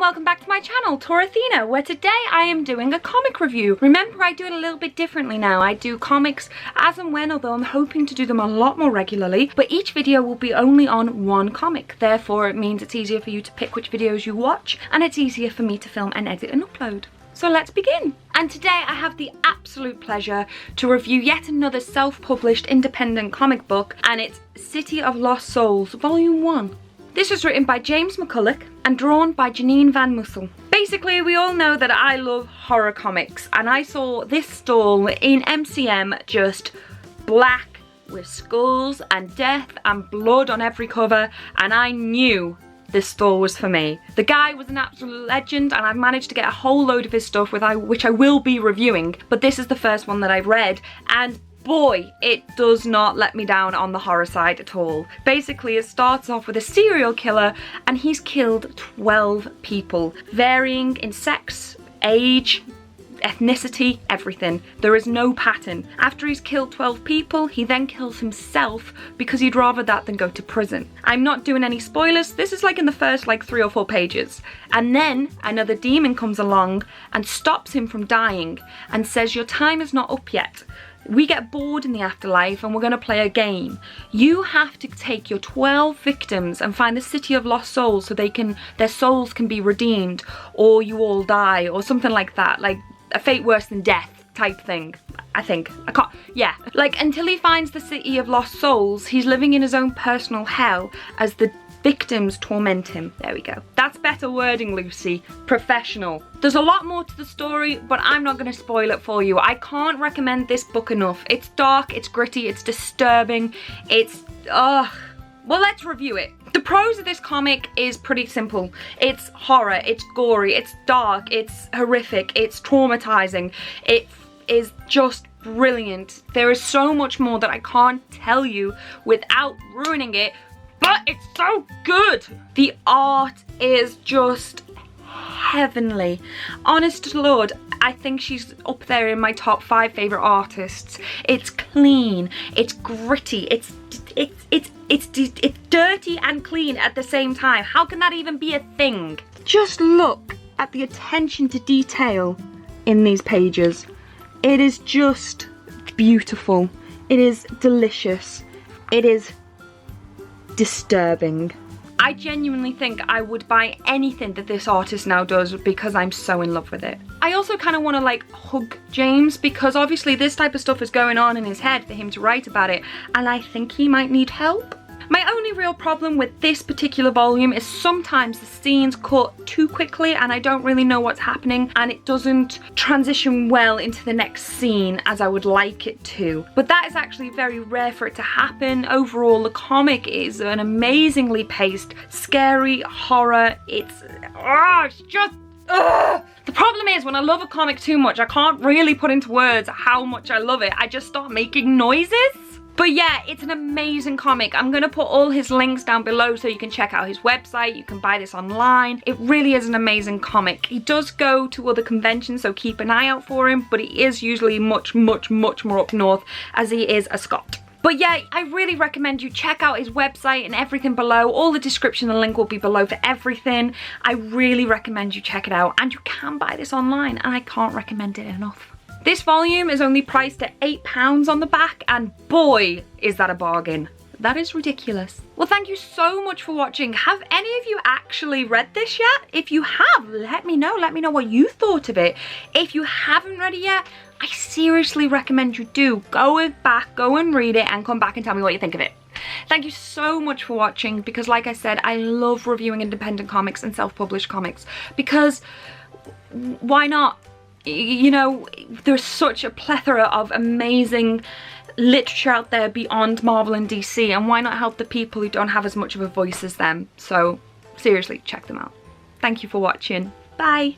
welcome back to my channel, TorAthena, where today I am doing a comic review. Remember, I do it a little bit differently now. I do comics as and when, although I'm hoping to do them a lot more regularly, but each video will be only on one comic. Therefore, it means it's easier for you to pick which videos you watch, and it's easier for me to film and edit and upload. So let's begin. And today I have the absolute pleasure to review yet another self-published independent comic book, and it's City of Lost Souls, Volume 1. This was written by James McCulloch and drawn by Janine Van Mussel. Basically, we all know that I love horror comics, and I saw this stall in MCM just black with skulls and death and blood on every cover, and I knew this stall was for me. The guy was an absolute legend, and I've managed to get a whole load of his stuff which I will be reviewing, but this is the first one that I've read, and boy, it does not let me down on the horror side at all. Basically, it starts off with a serial killer, and he's killed 12 people, varying in sex, age, ethnicity, everything. There is no pattern. After he's killed 12 people, he then kills himself because he'd rather that than go to prison. I'm not doing any spoilers. This is like in the first 3 or 4 pages. And then another demon comes along and stops him from dying and says, "Your time is not up yet. We get bored in the afterlife and we're going to play a game. You have to take your 12 victims and find the City of Lost Souls so their souls can be redeemed, or you all die," or something like that. Like a fate worse than death type thing, I think. I can't, yeah. Until he finds the City of Lost Souls, he's living in his own personal hell as the victims torment him. There we go. That's better wording, Lucy. Professional. There's a lot more to the story, but I'm not going to spoil it for you. I can't recommend this book enough. It's dark, it's gritty, it's disturbing, it's... ugh. Well, let's review it. The prose of this comic is pretty simple. It's horror, it's gory, it's dark, it's horrific, it's traumatizing. It is just brilliant. There is so much more that I can't tell you without ruining it, but it's so good. The art is just heavenly. Honest to Lord, I think she's up there in my top 5 favourite artists. It's clean, it's gritty, it's dirty and clean at the same time. How can that even be a thing? Just look at the attention to detail in these pages. It is just beautiful. It is delicious. It is disturbing. I genuinely think I would buy anything that this artist now does because I'm so in love with it. I also kind of want to hug James, because obviously this type of stuff is going on in his head for him to write about it, and I think he might need help. My only real problem with this particular volume is sometimes the scenes cut too quickly and I don't really know what's happening, and it doesn't transition well into the next scene as I would like it to. But that is actually very rare for it to happen. Overall, the comic is an amazingly paced, scary horror. It's just... The problem is, when I love a comic too much, I can't really put into words how much I love it. I just start making noises. But yeah, it's an amazing comic. I'm going to put all his links down below so you can check out his website. You can buy this online. It really is an amazing comic. He does go to other conventions, so keep an eye out for him, but he is usually much more up north, as he is a Scot. But yeah, I really recommend you check out his website and everything below. All the description and link will be below for everything. I really recommend you check it out, and you can buy this online, and I can't recommend it enough. This volume is only priced at £8 on the back, and boy, is that a bargain. That is ridiculous. Well, thank you so much for watching. Have any of you actually read this yet? If you have, let me know. Let me know what you thought of it. If you haven't read it yet, I seriously recommend you do. Go back, go and read it, and come back and tell me what you think of it. Thank you so much for watching, because like I said, I love reviewing independent comics and self-published comics, because why not? You know, there's such a plethora of amazing literature out there beyond Marvel and DC, and why not help the people who don't have as much of a voice as them? So seriously, check them out. Thank you for watching. Bye.